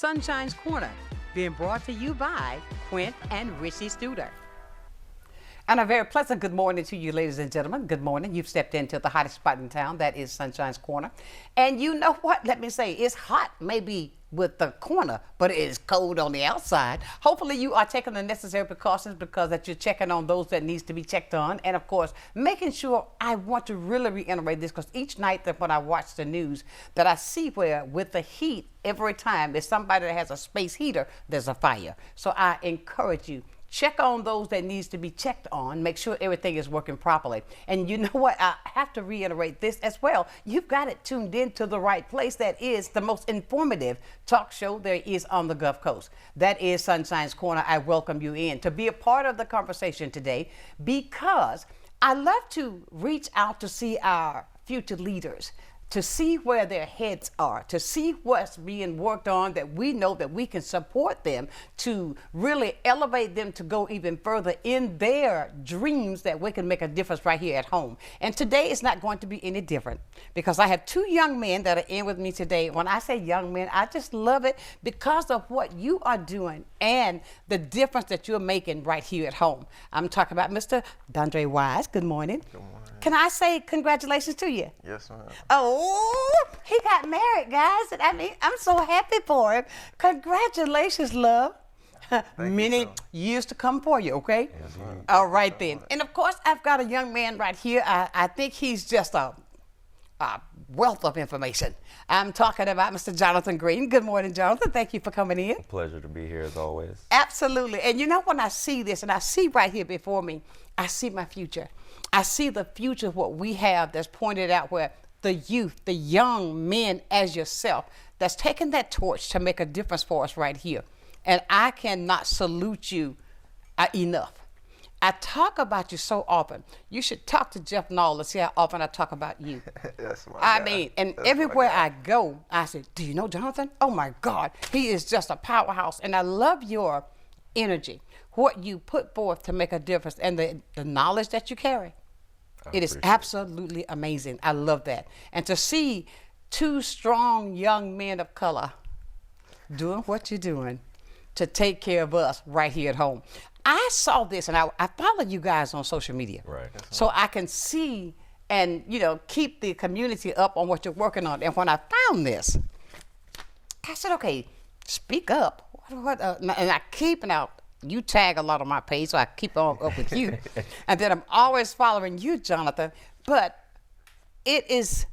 Sunshine's Corner, being brought to you by Quint and Richie Studer. And a very pleasant good morning to you, ladies and gentlemen. Good morning. You've stepped into the hottest spot in town. That is Sunshine's Corner. And you know what? Let me say, it's hot maybe with the corner, but it is cold on the outside. Hopefully you are taking the necessary precautions because that you're checking on those that needs to be checked on. And of course, making sure, I want to really reiterate this because each night that when I watch the news that I see where with the heat, every time there's somebody that has a space heater, there's a fire. So I encourage you, check on those that needs to be checked on. Make sure everything is working properly. And you know what? I have to reiterate this as well. You've got it tuned in to the right place. That is the most informative talk show there is on the Gulf Coast. That is Sunshine's Corner. I welcome you in to be a part of the conversation today because I love to reach out to see our future leaders, to see where their heads are, to see what's being worked on that we know that we can support them to really elevate them to go even further in their dreams that we can make a difference right here at home. And today is not going to be any different because I have two young men that are in with me today. When I say young men, I just love it because of what you are doing and the difference that you're making right here at home. I'm talking about Mr. Dondre Wise. Good morning. Good morning. Can I say congratulations to you? Yes, ma'am. Oh, he got married, guys. And I mean, I'm so happy for him. Congratulations, love. Many years to come for you, okay? Yes, ma'am. All right, then. And of course, I've got a young man right here. I think he's just a wealth of information. I'm talking about Mr. Johnathan Green. Good morning, Johnathan. Thank you for coming in. Pleasure to be here as always. Absolutely. And you know, when I see this and I see right here before me, I see my future. I see the future of what we have that's pointed out where the youth, the young men as yourself, that's taking that torch to make a difference for us right here. And I cannot salute you enough. I talk about you so often. You should talk to Jeff Nall and see how often I talk about you. That's my I guy. mean, and That's everywhere my I guy. go, I say, do you know Johnathan? Oh my God, he is just a powerhouse. And I love your energy, what you put forth to make a difference, and the knowledge that you carry. It is absolutely amazing. I love that. And to see two strong young men of color doing what you're doing to take care of us right here at home. I saw this, and I follow you guys on social media. Right. So I can see and, you know, keep the community up on what you're working on. And when I found this, I said, okay, speak up. And I keep out. You tag a lot on my page, so I keep on up with you. And then I'm always following you, Johnathan. But it is,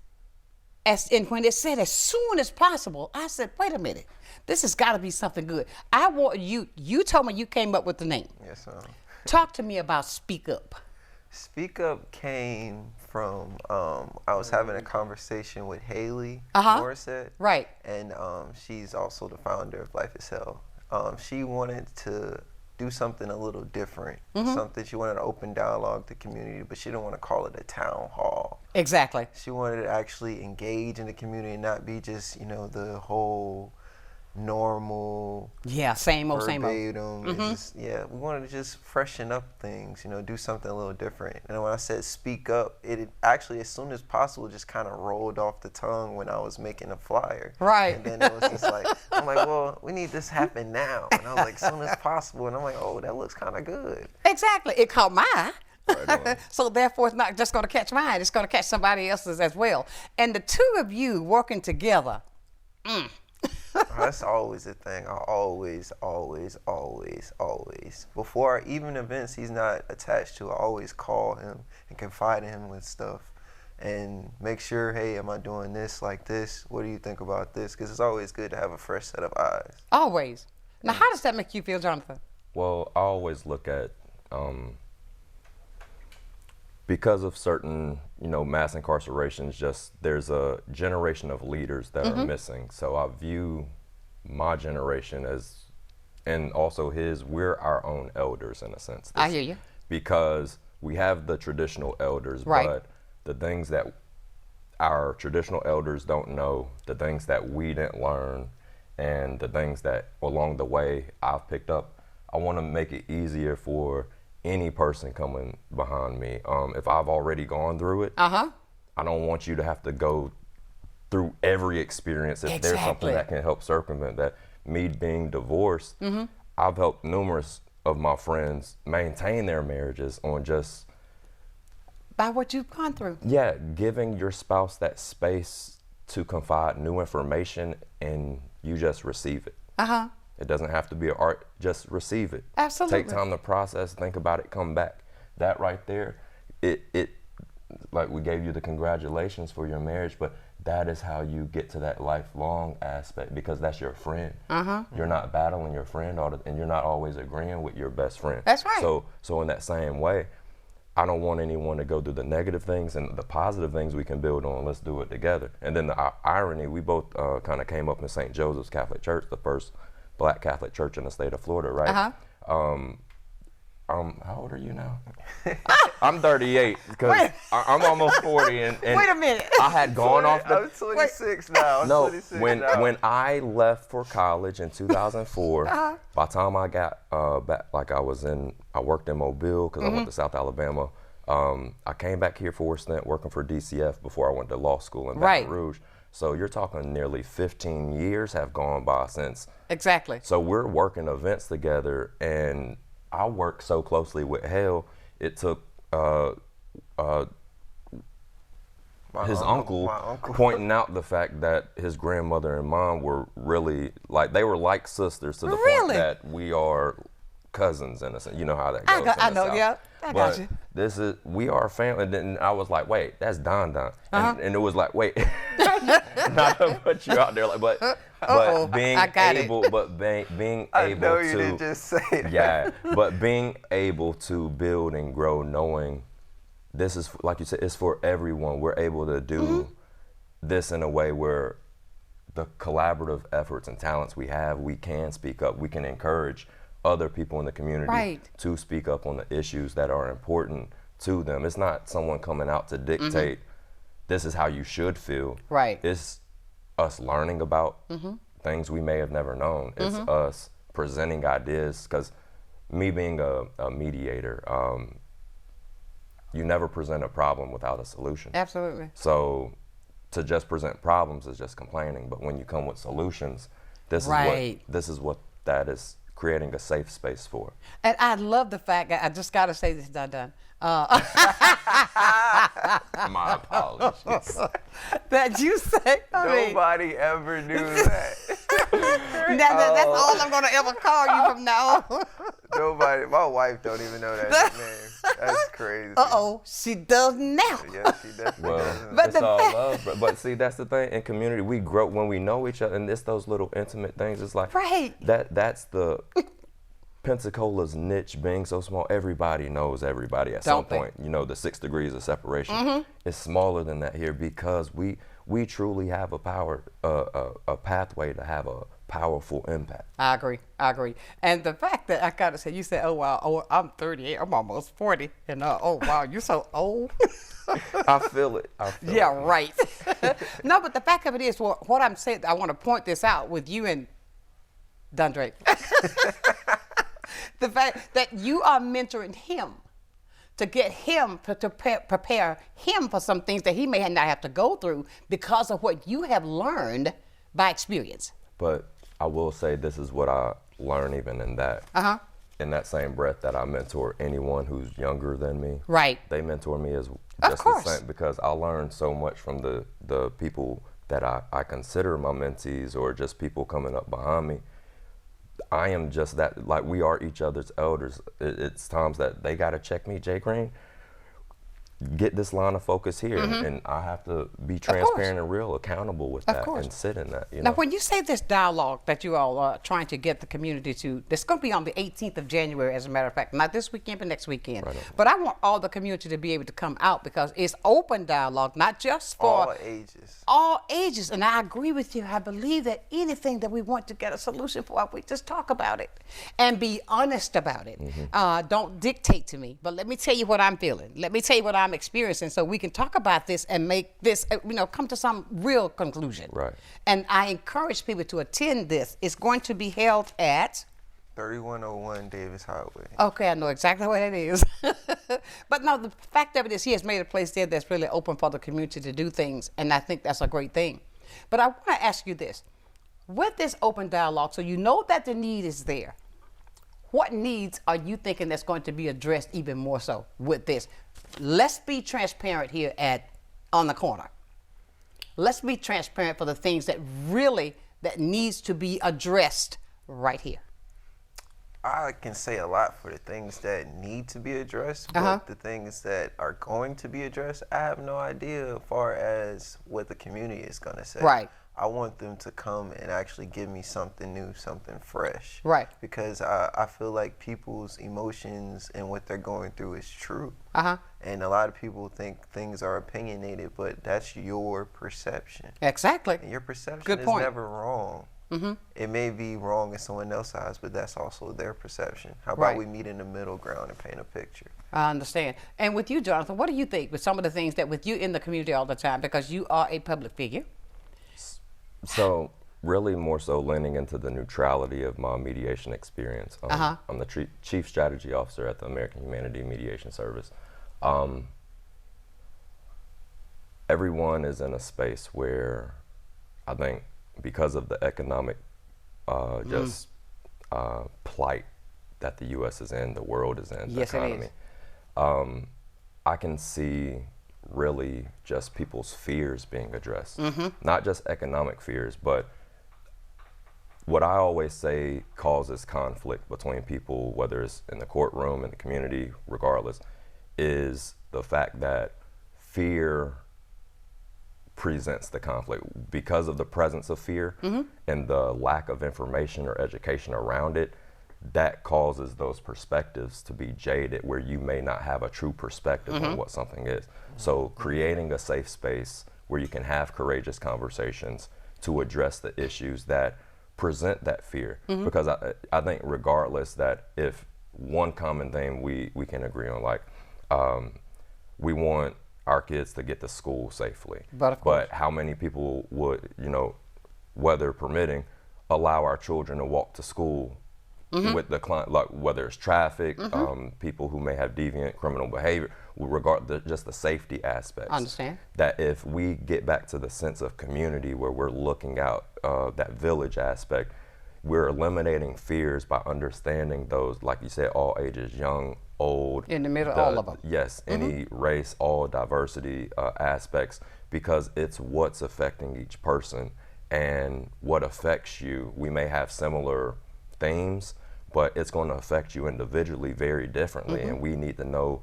and when it said as soon as possible, I said, wait a minute. This has got to be something good. I want you told me you came up with the name. Yes, ma'am. Talk to me about Speak Up. Speak Up came from, I was having a conversation with Haley Morissette. Right. And she's also the founder of Life is Hell. She wanted to do something a little different, something she wanted to open dialogue to the community, but she didn't want to call it a town hall. Exactly. She wanted to actually engage in the community and not be just, you know, the whole normal, same old. verbatim. Just, we wanted to just freshen up things, you know, do something a little different. And when I said speak up, it actually, as soon as possible, just kind of rolled off the tongue when I was making a flyer. Right. And then it was just like, I'm like, well, we need this happen now. And I was like, as soon as possible. And I'm like, oh, that looks kind of good. Exactly. It caught my eye. Right. So therefore, it's not just going to catch mine. It's going to catch somebody else's as well. And the two of you working together, That's always a thing. I always, before even events he's not attached to, I always call him and confide in him with stuff and make sure, hey, am I doing this like this? What do you think about this? Because it's always good to have a fresh set of eyes. always. Now, how does that make you feel, Johnathan? Well, I always look at, because of certain, you know, mass incarcerations, just there's a generation of leaders that are missing. So I view my generation as, and also his, we're our own elders in a sense. I hear you. Because we have the traditional elders, Right. but the things that our traditional elders don't know, the things that we didn't learn, and the things that along the way I've picked up, I want to make it easier for any person coming behind me. If I've already gone through it, I don't want you to have to go through every experience if there's something Exactly. that can help circumvent that. Me being divorced, I've helped numerous of my friends maintain their marriages on just By what you've gone through. yeah, giving your spouse that space to confide new information and you just receive it. Uh-huh. It doesn't have to be an art, just receive it. Absolutely. Take time to process, think about it, come back. That right there, it like we gave you the congratulations for your marriage, but that is how you get to that lifelong aspect because that's your friend. You're not battling your friend and you're not always agreeing with your best friend. That's right. So in that same way, I don't want anyone to go through the negative things and the positive things we can build on. Let's do it together. And then the irony, we both kind of came up in St. Joseph's Catholic Church, the first Black Catholic church in the state of Florida, right? How old are you now? I'm 38 because I'm almost 40 and Wait a minute. I had gone off the. I'm 26 now. I'm No, 26 when now. when I left for college in 2004, by the time I got back, like I worked in Mobile because I went to South Alabama. I came back here for a stint working for DCF before I went to law school in Baton Rouge. So you're talking nearly 15 years have gone by since. Exactly. So we're working events together, and I work so closely with Hale. It took his uncle pointing out the fact that his grandmother and mom were really they were like sisters to the point that we are cousins in a sense. You know how that goes. I know, yeah. I got you. We are family. And then I was like, wait, that's Don. And it was like, wait, not to put you out there, but being able, being I able know to. you didn't just say that. Yeah, but being able to build and grow, knowing this is, like you said, it's for everyone. We're able to do this in a way where the collaborative efforts and talents we have, we can speak up. We can encourage other people in the community to speak up on the issues that are important to them. It's not someone coming out to dictate this is how you should feel. Right. It's us learning about things we may have never known. It's us presenting ideas, because me being a mediator, you never present a problem without a solution. Absolutely. So to just present problems is just complaining, but when you come with solutions, this is what that is creating a safe space for. And I love the fact, I just got to say this, Done. My apologies. That you say, Nobody ever knew that. that's all I'm going to ever call you from now on. Nobody. My wife don't even know that name. That's crazy. Uh-oh, she does now. Yeah, she definitely doesn't. But It's all love, but see, that's the thing. In community, we grow when we know each other, and it's those little intimate things. It's like that's the Pensacola's niche being so small. Everybody knows everybody at some point. You know, the 6 degrees of separation. It's smaller than that here because we truly have a pathway to have a powerful impact. I agree. And the fact that I gotta say, you said, oh wow, I'm 38, I'm almost 40, and oh wow, you're so old. I feel it. Yeah, right. No, but the fact of it is, what I'm saying, I want to point this out with you and Dondre. The fact that you are mentoring him to get him to prepare him for some things that he may not have to go through because of what you have learned by experience. But I will say this is what I learn even in that. In that same breath that I mentor anyone who's younger than me. Right. They mentor me as just the same, because I learned so much from the people that I consider my mentees or just people coming up behind me. I am just that, like, we are each other's elders. It's times that they got to check me, Jay Green, get this line of focus here, and I have to be transparent and real, accountable with that, and sit in that. You Now, know? when you say this dialogue that you all are trying to get the community to, that's going to be on the 18th of January, as a matter of fact, not this weekend, but next weekend. But I want all the community to be able to come out because it's open dialogue, not just for all ages. All ages, and I agree with you. I believe that anything that we want to get a solution for, we just talk about it and be honest about it. Don't dictate to me, but let me tell you what I'm feeling. Let me tell you what I'm experiencing, so we can talk about this and make this, come to some real conclusion. Right. And I encourage people to attend this. It's going to be held at 3101 Davis Highway. Okay, I know exactly what it is. But no, the fact of it is he has made a place there that's really open for the community to do things, and I think that's a great thing. But I want to ask you this. With this open dialogue, so you know that the need is there, what needs are you thinking that's going to be addressed even more so with this? Let's be transparent here on the corner. Let's be transparent for the things that needs to be addressed right here. I can say a lot for the things that need to be addressed, but the things that are going to be addressed, I have no idea as far as what the community is going to say. Right. I want them to come and actually give me something new, something fresh. Right. Because I feel like people's emotions and what they're going through is true. And a lot of people think things are opinionated, but that's your perception. Exactly. And your perception Good is point. never wrong. It may be wrong in someone else's eyes, but that's also their perception. How about Right. we meet in the middle ground and paint a picture? I understand. And with you, Johnathan, what do you think with some of the things that with you in the community all the time, because you are a public figure? So really more so leaning into the neutrality of my mediation experience. I'm the Chief Strategy Officer at the American Humanity Mediation Service. Everyone is in a space where I think because of the economic plight that the U.S. is in, the world is in, Yes, the economy, I can see really just people's fears being addressed. Not just economic fears, but what I always say causes conflict between people, whether it's in the courtroom, in the community, regardless, is the fact that fear presents the conflict. Because of the presence of fear and the lack of information or education around it, that causes those perspectives to be jaded, where you may not have a true perspective on what something is. So creating a safe space where you can have courageous conversations to address the issues that present that fear. Because I think regardless, that if one common thing we can agree on, like we want our kids to get to school safely. But how many people would, weather permitting, allow our children to walk to school with the client, like whether it's traffic, people who may have deviant criminal behavior, just the safety aspects. I understand. That if we get back to the sense of community where we're looking out that village aspect, we're eliminating fears by understanding those, like you said, all ages, young, old. In the middle, all of them. Yes, any race, all diversity aspects, because it's what's affecting each person and what affects you. We may have similar themes, but it's going to affect you individually very differently, and we need to know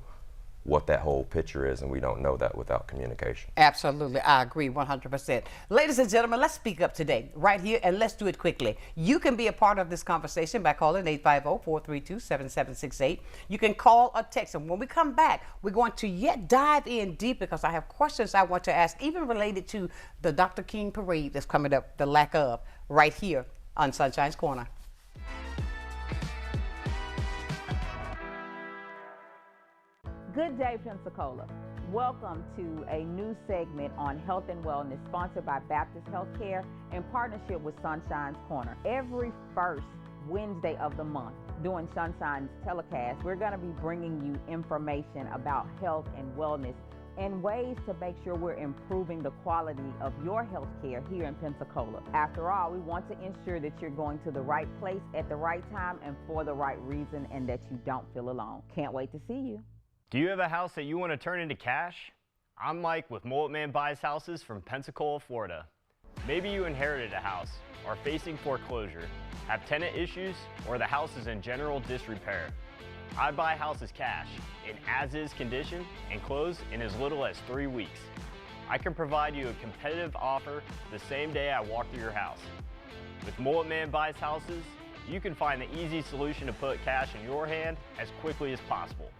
what that whole picture is, and we don't know that without communication. Absolutely, I agree 100%. Ladies and gentlemen, let's speak up today, right here, and let's do it quickly. You can be a part of this conversation by calling 850-432-7768. You can call or text, and when we come back, we're going to yet dive in deep, because I have questions I want to ask, even related to the Dr. King parade that's coming up, the lack of, right here on Sunshine's Corner. Good day, Pensacola. Welcome to a new segment on health and wellness sponsored by Baptist Healthcare in partnership with Sunshine's Corner. Every first Wednesday of the month during Sunshine's telecast, we're going to be bringing you information about health and wellness and ways to make sure we're improving the quality of your health care here in Pensacola. After all, we want to ensure that you're going to the right place at the right time and for the right reason, and that you don't feel alone. Can't wait to see you. Do you have a house that you want to turn into cash? I'm Mike with Mullet Man Buys Houses from Pensacola, Florida. Maybe you inherited a house, are facing foreclosure, have tenant issues, or the house is in general disrepair. I buy houses cash, in as-is condition, and close in as little as 3 weeks. I can provide you a competitive offer the same day I walk through your house. With Mullet Man Buys Houses, you can find the easy solution to put cash in your hand as quickly as possible.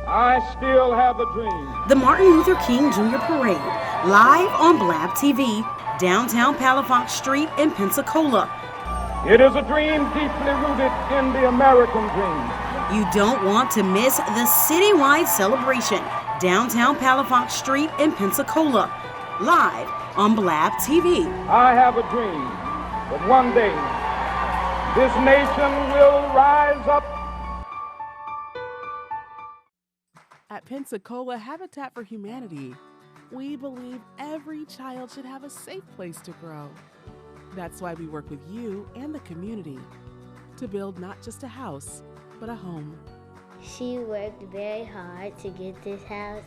I still have a dream. The Martin Luther King Jr. Parade, live on Blab TV, downtown Palafox Street in Pensacola. It is a dream deeply rooted in the American dream. You don't want to miss the citywide celebration, downtown Palafox Street in Pensacola, live on Blab TV. I have a dream that one day this nation will rise up. At Pensacola Habitat for Humanity, We believe every child should have a safe place to grow. That's why we work with you and the community to build not just a house, but a home. She worked very hard to get this house.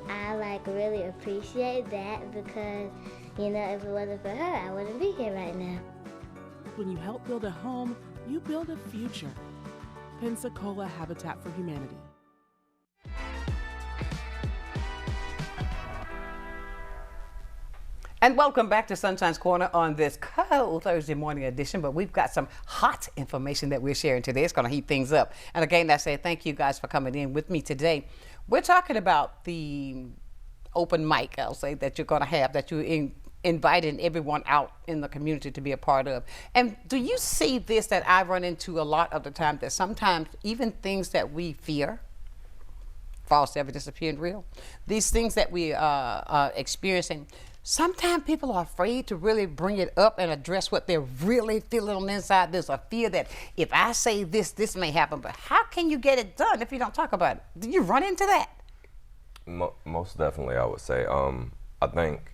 I really appreciate that because, if it wasn't for her, I wouldn't be here right now. When you help build a home, you build a future. Pensacola Habitat for Humanity. And welcome back to Sunshine's Corner on this cold Thursday morning edition. But we've got some hot information that we're sharing today. It's going to heat things up. And again, I say thank you guys for coming in with me today. We're talking about the open mic, I'll say, that you're going to have, that you're inviting everyone out in the community to be a part of. And do you see this that I run into a lot of the time, that sometimes even things that we fear, false evidence appearing real, these things that we are experiencing, sometimes people are afraid to really bring it up and address what they're really feeling on the inside. There's a fear that if I say this, this may happen. But how can you get it done if you don't talk about it? Do you run into that? Most definitely, I would say. I think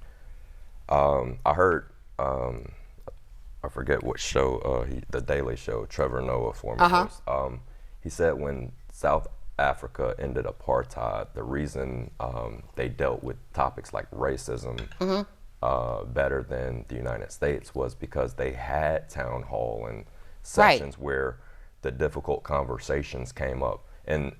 I heard, I forget what show, the Daily Show, Trevor Noah, former host. He said when South Africa ended apartheid, the reason they dealt with topics like racism better than the United States was because they had town hall and sessions where the difficult conversations came up, and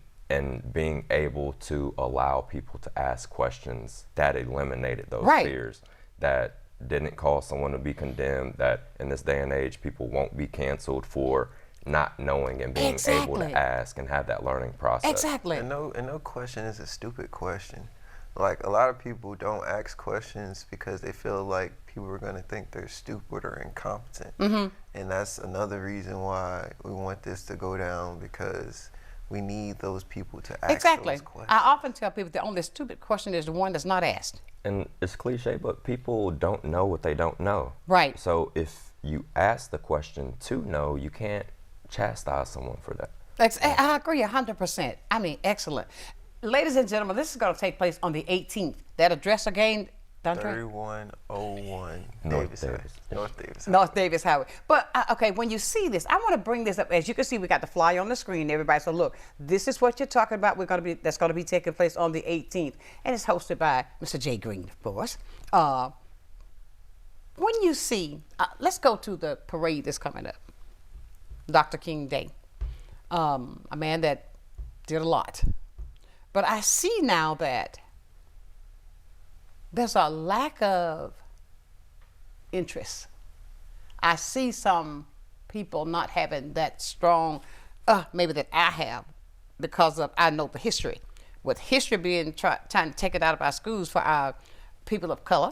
being able to allow people to ask questions that eliminated those fears, that didn't cause someone to be condemned, that in this day and age people won't be canceled for not knowing and being able to ask and have that learning process. And no question is a stupid question. Like, a lot of people don't ask questions because they feel like people are going to think they're stupid or incompetent. And that's another reason why we want this to go down, because we need those people to ask those questions. I often tell people the only stupid question is the one that's not asked. And it's cliche, but people don't know what they don't know. Right. So if you ask the question to know, you can't chastise someone for that. I agree 100%. I mean, excellent. Ladies and gentlemen, this is going to take place on the 18th. That address again, Dondre? 3101 North Davis Highway. But, okay, when you see this, I want to bring this up. As you can see, we got the flyer on the screen, everybody. So, look, this is what you're talking about. That's going to be taking place on the 18th. And it's hosted by Mr. Jay Green, of course. When you see, let's go to the parade that's coming up. Dr. King Day, a man that did a lot. But I see now that there's a lack of interest. I see some people not having that strong, maybe that I have, because of, I know the history. With history being trying to take it out of our schools for our people of color,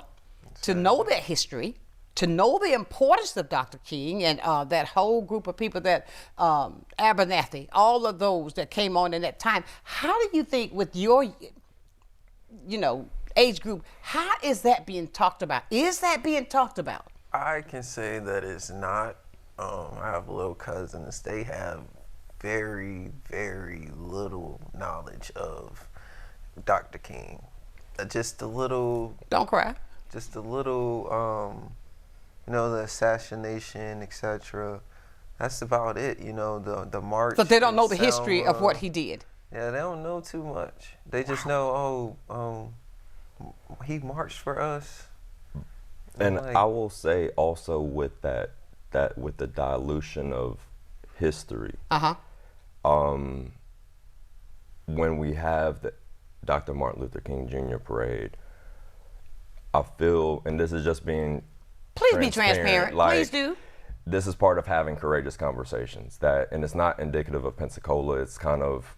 to know their history, to know the importance of Dr. King and that whole group of people that, Abernathy, all of those that came on in that time. How do you think with your, age group, how is that being talked about? Is that being talked about? I can say that it's not. I have little cousins. They have very, very little knowledge of Dr. King. Just a little. Don't cry. Just a little, the assassination, etc. That's about it. The march. So they don't know the history of what he did. Yeah, they don't know too much. They just know, he marched for us. And I will say also with that with the dilution of history, when we have the Dr. Martin Luther King Jr. parade, I feel, and this is just being Please be transparent. Please do. This is part of having courageous conversations. And it's not indicative of Pensacola. It's kind of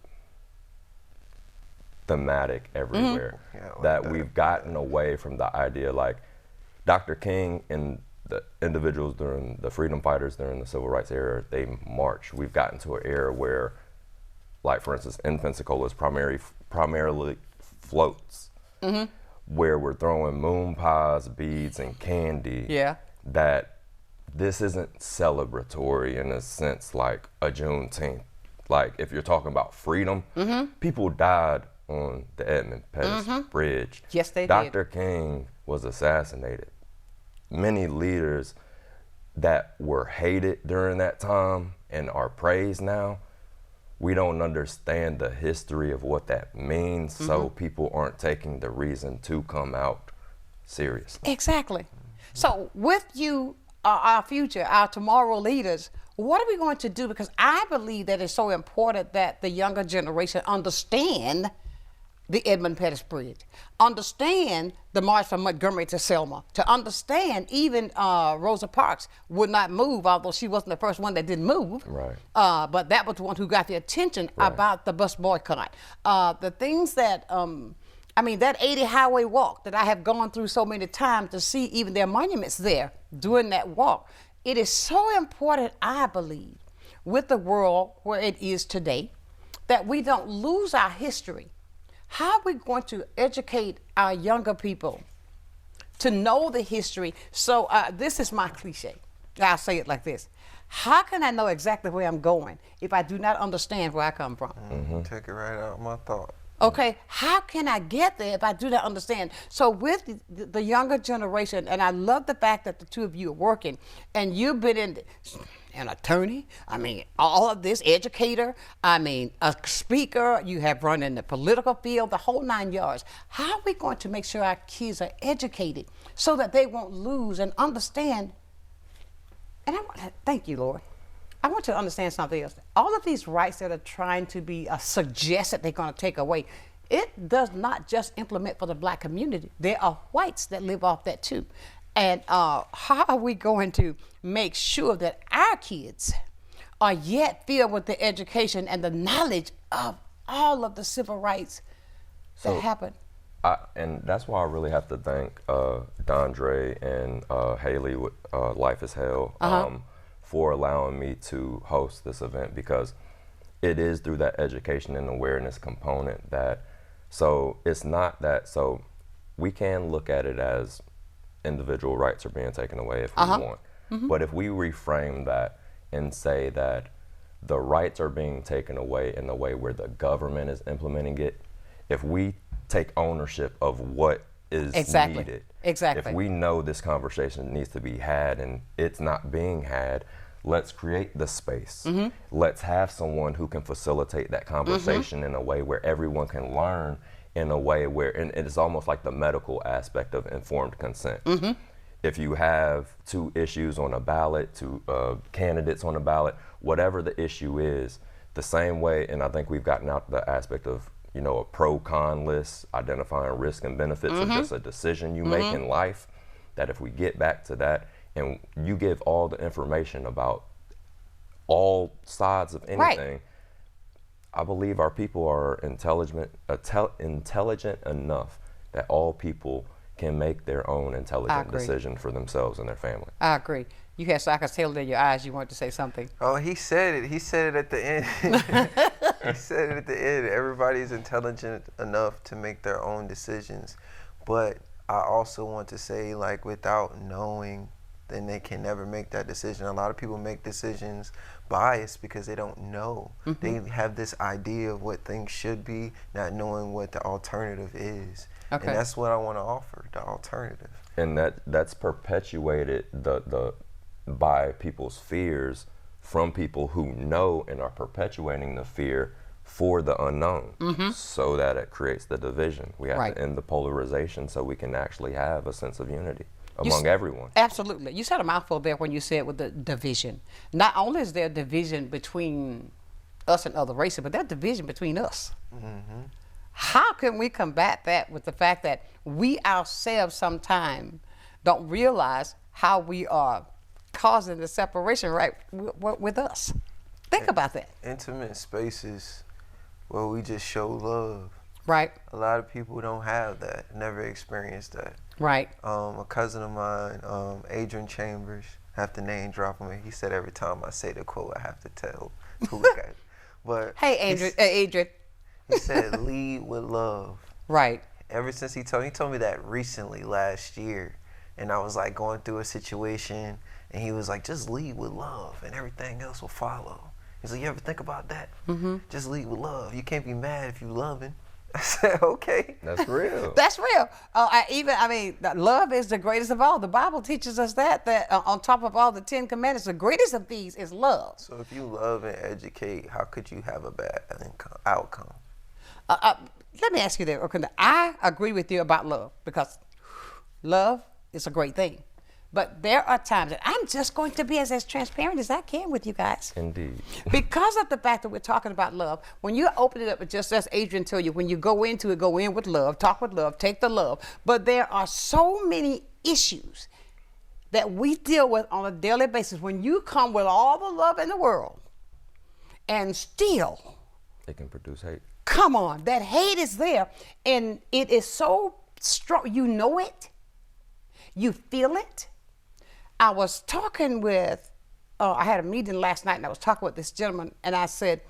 thematic everywhere. That we've gotten away from the idea, like Dr. King and the individuals during the freedom fighters during the civil rights era, they marched. We've gotten to an era where, like for instance, in Pensacola, it's primarily floats. Where we're throwing moon pies, beads, and candy. That this isn't celebratory in a sense like a Juneteenth. Like if you're talking about freedom, people died on the Edmund Pettus Bridge. Yes, they did. Dr. King was assassinated. Many leaders that were hated during that time and are praised now, we don't understand the history of what that means, so people aren't taking the reason to come out seriously. Exactly. So with you, our future, our tomorrow leaders, what are we going to do? Because I believe that it's so important that the younger generation understand the Edmund Pettus Bridge, understand the march from Montgomery to Selma, to understand even Rosa Parks would not move, although she wasn't the first one that didn't move. Right. But that was the one who got the attention about the bus boycott. The things that, that 80 highway walk that I have gone through so many times to see even their monuments there during that walk. It is so important, I believe, with the world where it is today, that we don't lose our history. How are we going to educate our younger people to know the history? So this is my cliche. I'll say it like this. How can I know exactly where I'm going if I do not understand where I come from? Take it right out of my thought. Okay, how can I get there if I do not understand? So with the younger generation, and I love the fact that the two of you are working, and you've been an attorney, all of this, educator, a speaker, you have run in the political field, the whole 9 yards. How are we going to make sure our kids are educated so that they won't lose and understand? And thank you, Lord. I want you to understand something else. All of these rights that are trying to be suggested they're going to take away, it does not just implement for the black community. There are whites that live off that too. And how are we going to make sure that our kids are yet filled with the education and the knowledge of all of the civil rights that happen? And that's why I really have to thank Dondre and Haley with Life is Hell. For allowing me to host this event, because it is through that education and awareness component that, so it's not that, so we can look at it as individual rights are being taken away if we want, but if we reframe that and say that the rights are being taken away in the way where the government is implementing it, if we take ownership of what is needed, if we know this conversation needs to be had and it's not being had, let's create the space. Let's have someone who can facilitate that conversation in a way where everyone can learn in a way where, and it's almost like the medical aspect of informed consent. If you have two issues on a ballot, two candidates on a ballot, whatever the issue is, the same way, and I think we've gotten out the aspect of, a pro-con list, identifying risk and benefits of just a decision you make in life, that if we get back to that, and you give all the information about all sides of anything, I believe our people are intelligent enough that all people can make their own intelligent decision for themselves and their family. I agree. You had Saka's tail in your eyes. You wanted to say something. Oh, he said it. He said it at the end. He said it at the end. Everybody's intelligent enough to make their own decisions. But I also want to say, without knowing, then they can never make that decision. A lot of people make decisions biased because they don't know. They have this idea of what things should be, not knowing what the alternative is. And that's what I want to offer, the alternative. And that's perpetuated by people's fears from people who know and are perpetuating the fear for the unknown, so that it creates the division. We have to end the polarization so we can actually have a sense of unity among everyone. Absolutely. You said a mouthful there when you said with the division. Not only is there division between us and other races, but there's division between us. How can we combat that with the fact that we ourselves sometimes don't realize how we are causing the separation with us? Think about that. Intimate spaces where we just show love. Right. A lot of people don't have that, never experienced that. Right. A cousin of mine, Adrian Chambers, have to name drop him. He said every time I say the quote, I have to tell who we got. But hey, Adrian. He said, lead with love. Right. Ever since he told me that recently last year, and I was going through a situation, and he was like, just lead with love, and everything else will follow. He's like, you ever think about that? Just lead with love. You can't be mad if you loving. I said, okay. That's real. That's real. Love is the greatest of all. The Bible teaches us that on top of all the 10 commandments, the greatest of these is love. So if you love and educate, how could you have a bad outcome? Let me ask you that. Okay, I agree with you about love because love is a great thing. But there are times that I'm just going to be as transparent as I can with you guys. Indeed. Because of the fact that we're talking about love, when you open it up, just as Adrian told you, when you go into it, go in with love, talk with love, take the love. But there are so many issues that we deal with on a daily basis. When you come with all the love in the world and still, it can produce hate. Come on, that hate is there. And it is so strong. You know it. You feel it. I was talking with, I had a meeting last night and I was talking with this gentleman and I said,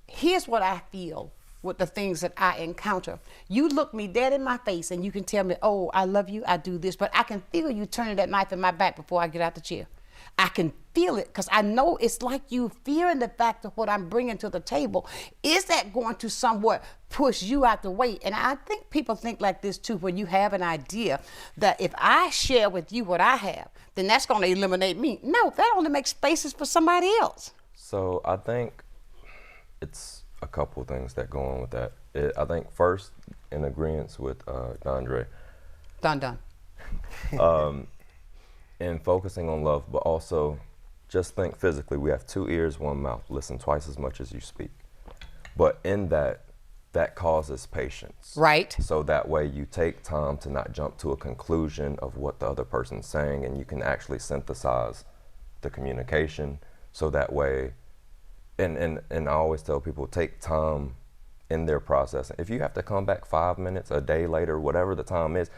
here's what I feel with the things that I encounter. You look me dead in my face and you can tell me, oh, I love you, I do this, but I can feel you turning that knife in my back before I get out the chair. I can feel it because I know it's like you fearing the fact of what I'm bringing to the table. Is that going to somewhat push you out the way? And I think people think like this too, when you have an idea that if I share with you what I have, then that's going to eliminate me. No, that only makes spaces for somebody else. So I think it's a couple of things that go on with that. I think first, in agreement with Dondre. Don. And focusing on love, but also just think physically. We have 2 ears, 1 mouth. Listen twice as much as you speak. But in that causes patience. Right. So that way you take time to not jump to a conclusion of what the other person's saying, and you can actually synthesize the communication. So that way, and I always tell people, take time in their process. If you have to come back 5 minutes, a day later, whatever the time is,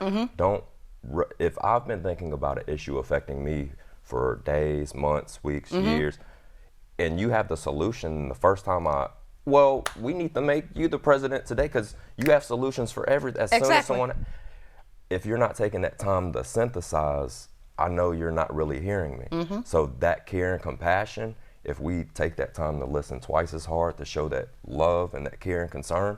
if I've been thinking about an issue affecting me for days, months, weeks, years, and you have the solution the first time we need to make you the president today because you have solutions for everything. As soon as someone, if you're not taking that time to synthesize, I know you're not really hearing me. So that care and compassion, if we take that time to listen twice as hard to show that love and that care and concern,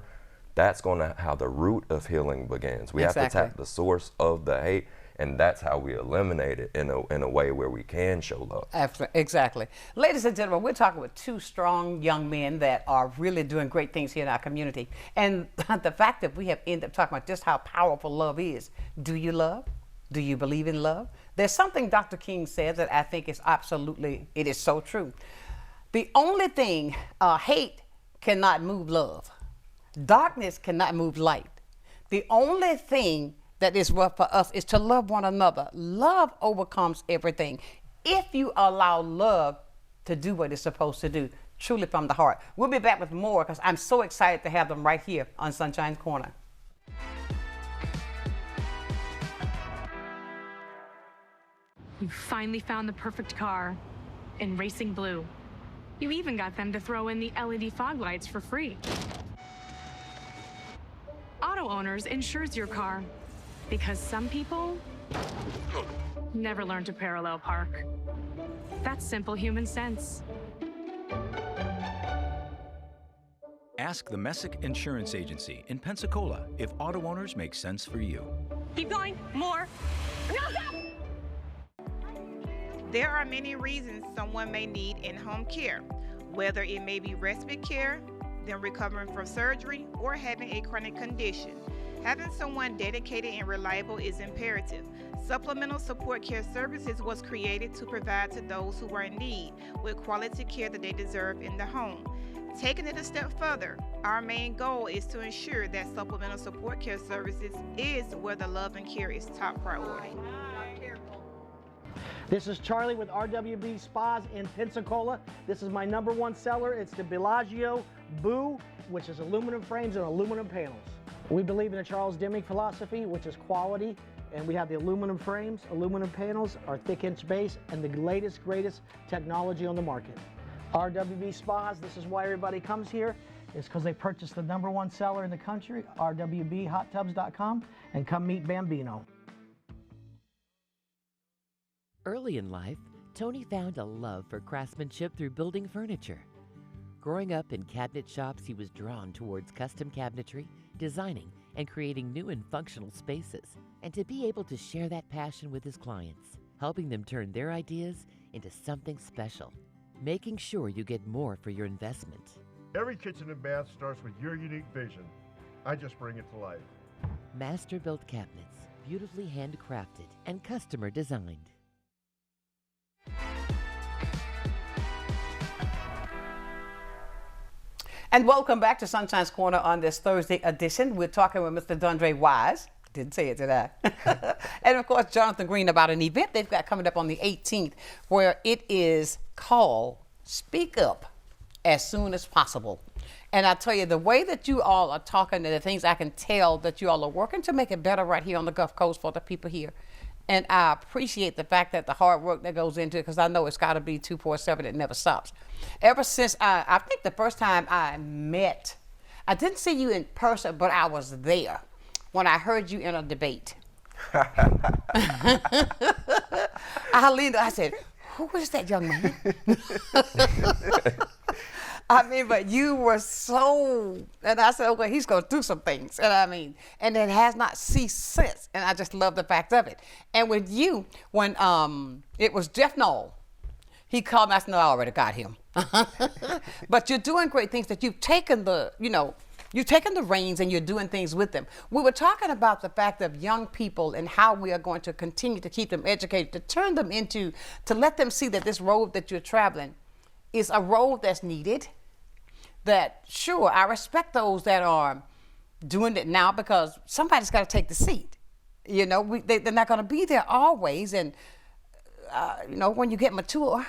that's going to how the root of healing begins. We have to tap the source of the hate, and that's how we eliminate it in a way where we can show love. Exactly. Ladies and gentlemen, we're talking with 2 strong young men that are really doing great things here in our community. And the fact that we have ended up talking about just how powerful love is. Do you love? Do you believe in love? There's something Dr. King said that I think is it is so true. The only thing, hate cannot move love. Darkness cannot move light. The only thing that is rough for us is to love one another. Love overcomes everything. If you allow love to do what it's supposed to do, truly from the heart. We'll be back with more because I'm so excited to have them right here on Sonshine's Corner. You finally found the perfect car in racing blue. You even got them to throw in the LED fog lights for free. Auto Owners insures your car because some people never learn to parallel park. That's simple human sense. Ask the Messick Insurance Agency in Pensacola if Auto Owners make sense for you. Keep going, more. No, stop! There are many reasons someone may need in-home care, whether it may be respite care, them recovering from surgery, or having a chronic condition. Having someone dedicated and reliable is imperative. Supplemental Support Care Services was created to provide to those who are in need with quality care that they deserve in the home. Taking it a step further, our main goal is to ensure that Supplemental Support Care Services is where the love and care is top priority. This is Charlie with RWB Spas in Pensacola. This is my #1 seller. It's the Bellagio Boo, which is aluminum frames and aluminum panels. We believe in the Charles Deming philosophy, which is quality, and we have the aluminum frames, aluminum panels, our thick-inch base, and the latest, greatest technology on the market. RWB Spas, this is why everybody comes here. It's because they purchased the #1 seller in the country, rwbhottubs.com, and come meet Bambino. Early in life, Tony found a love for craftsmanship through building furniture. Growing up in cabinet shops, he was drawn towards custom cabinetry, designing, and creating new and functional spaces, and to be able to share that passion with his clients, helping them turn their ideas into something special, making sure you get more for your investment. Every kitchen and bath starts with your unique vision. I just bring it to life. Master-built cabinets, beautifully handcrafted and customer designed. And welcome back to Sunshine's Corner on this Thursday edition. We're talking with Mr. Dondre Wise. Didn't say it, did I? And of course, Johnathan Green about an event they've got coming up on the 18th where it is called Speak Up as Soon as Possible. And I tell you, the way that you all are talking, the things I can tell that you all are working to make it better right here on the Gulf Coast for the people here. And I appreciate the fact that the hard work that goes into it, because I know it's got to be 247. It never stops. Ever since, I think the first time I met, I didn't see you in person, but I was there when I heard you in a debate. I leaned, I said, who is that young man? I mean, but you were so, and I said, okay, he's going to do some things. And I mean, and it has not ceased since. And I just love the fact of it. And with you, when it was Jeff Knoll, he called me, I said, no, I already got him. But you're doing great things that you've taken the, you've taken the reins and you're doing things with them. We were talking about the fact of young people and how we are going to continue to keep them educated, to turn them into, to let them see that this road that you're traveling is a road that's needed. That, sure, I respect those that are doing it now because somebody's got to take the seat. They're not going to be there always. And, when you get mature,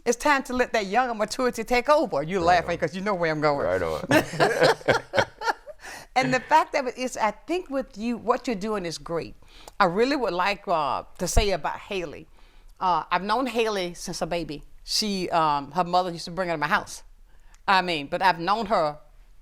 it's time to let that younger maturity take over. You're laughing because you know where I'm going. Right on. And the fact of it is, I think with you, what you're doing is great. I really would like to say about Haley. I've known Haley since a baby. She, her mother used to bring her to my house. But I've known her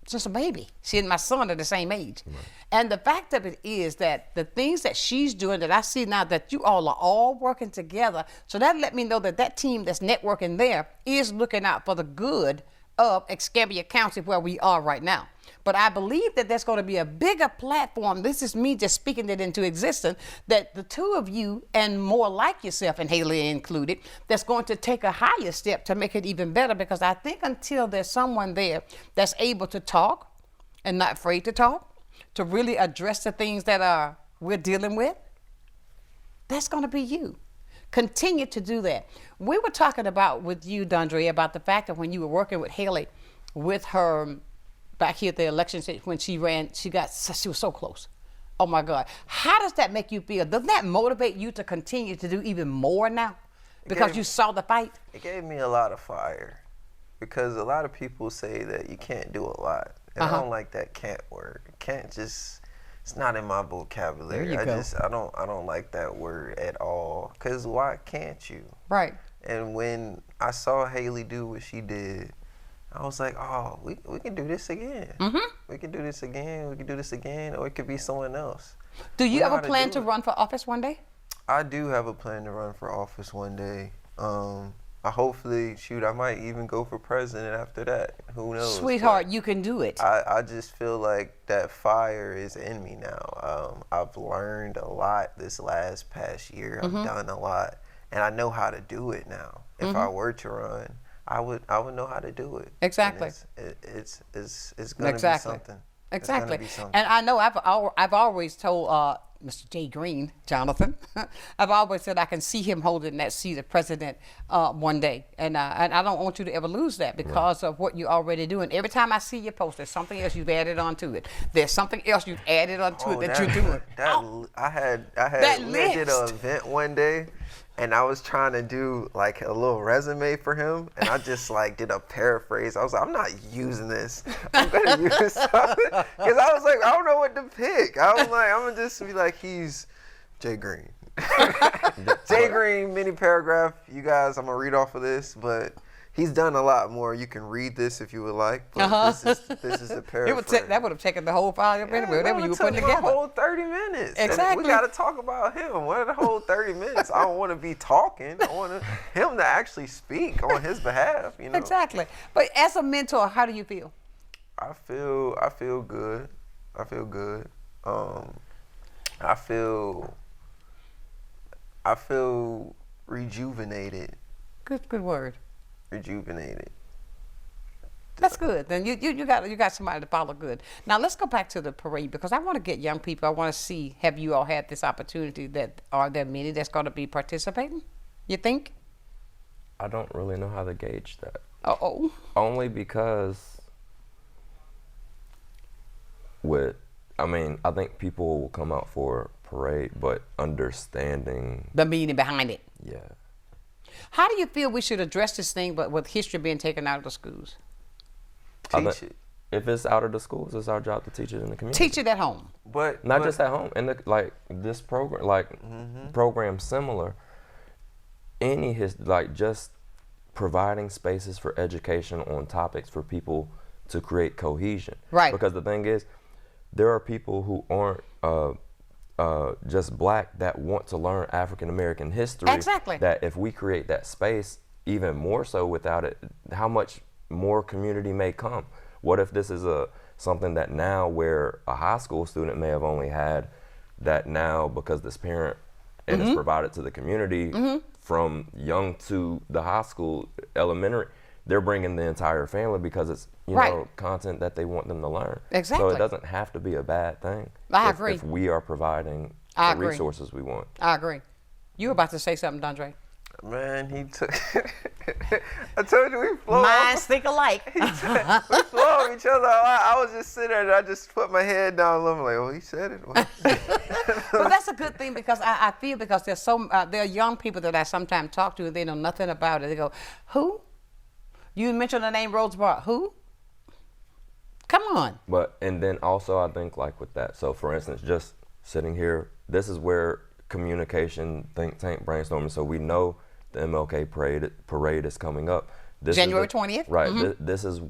since a baby. She and my son are the same age. Right. And the fact of it is that the things that she's doing that I see now that you all are all working together. So that let me know that that team that's networking there is looking out for the good of Escambia County where we are right now. But I believe that there's going to be a bigger platform. This is me just speaking it into existence, that the two of you and more like yourself, and Haley included, that's going to take a higher step to make it even better, because I think until there's someone there that's able to talk and not afraid to talk, to really address the things that we're dealing with, that's going to be you. Continue to do that. We were talking about with you, Dondre, about the fact that when you were working with Haley, with her back here at the election when she ran, she was so close. Oh my God. How does that make you feel? Doesn't that motivate you to continue to do even more now? Because you saw the fight? It gave me a lot of fire. Because a lot of people say that you can't do a lot. And I don't like that can't word. Can't just, it's not in my vocabulary. There you go. I don't like that word at all. Because why can't you? Right. And when I saw Haley do what she did, I was like, oh, we can do this again. Mm-hmm. We can do this again. We can do this again. Or it could be someone else. Do you ever plan to run for office one day? I do have a plan to run for office one day. I hopefully, I might even go for president after that. Who knows? Sweetheart, you can do it. I just feel like that fire is in me now. I've learned a lot this past year. I've done a lot. And I know how to do it now. If I were to run, I would know how to do it. Exactly. It's going to be something. Exactly. And I know I've always told Mr. J. Green, Johnathan, I've always said I can see him holding that seat of president one day. And I don't want you to ever lose that because of what you're already doing. Every time I see your post, there's something else you've added onto it. There's something else you've added onto it that you're doing. We did an event one day. And I was trying to do like a little resume for him, and I just did a paraphrase. I was like, I'm not using this. I'm gonna use something, because I was like, I don't know what to pick. I was like, I'm gonna just be like, he's Jay Green. Jay Green, mini paragraph. You guys, I'm gonna read off of this, but He's done a lot more. You can read this if you would like, but this is a paraphrase. That would have taken the whole file anyway, whatever you were putting together. The whole 30 minutes. Exactly. And we got to talk about him. What are the whole 30 minutes? I don't want to be talking. I want him to actually speak on his behalf. You know. Exactly. But as a mentor, how do you feel? I feel good. I feel good. I feel rejuvenated. Good word. Rejuvenated. That's good. Then you got somebody to follow good. Now let's go back to the parade because I want to get young people. I want to see, have you all had this opportunity? Are there many that's going to be participating? You think? I don't really know how to gauge that. Uh-oh. Only because I think people will come out for parade, but understanding the meaning behind it. Yeah. How do you feel we should address this thing, but with history being taken out of the schools? Teach it. If it's out of the schools, it's our job to teach it in the community. Teach it at home. But not just at home. And this program, programs similar, just providing spaces for education on topics for people to create cohesion. Right. Because the thing is, there are people who aren't just black that want to learn African American history. Exactly. That if we create that space, even more so without it, how much more community may come? What if this is something that now where a high school student may have only had that now because this parent and it's provided to the community from young to the high school, elementary, they're bringing the entire family because it's content that they want them to learn. Exactly. So it doesn't have to be a bad thing. I agree. If we are providing the resources we want. I agree. You were about to say something, Dondre. Man, he took. I told you we flow. Minds think alike. We flow off each other. I was just sitting there and I just put my head down. I'm like, well, he said it. Well, that's a good thing because I feel because there are young people that I sometimes talk to and they know nothing about it. They go, who? You mentioned the name Rhodes Bar. Who? Come on. And then also I think like with that. So for instance, just sitting here, this is where communication, think tank, brainstorming. So we know the MLK parade is coming up. January 20th. Right. This is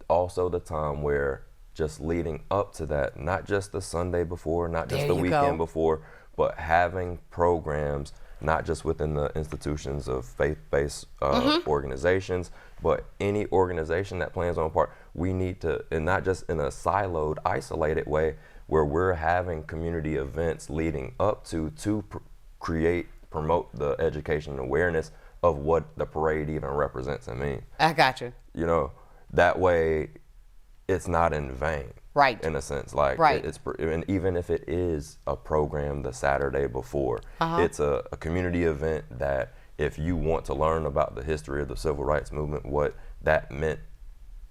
also the time where just leading up to that, not just the Sunday before, not just the weekend before, but having programs, not just within the institutions of faith-based organizations, but any organization that plans on part, we need to, and not just in a siloed, isolated way, where we're having community events leading up to promote the education and awareness of what the parade even represents and means. I got you. You know, that way it's not in vain. Right. In a sense, like and even if it is a program the Saturday before, it's a community event that if you want to learn about the history of the civil rights movement, what that meant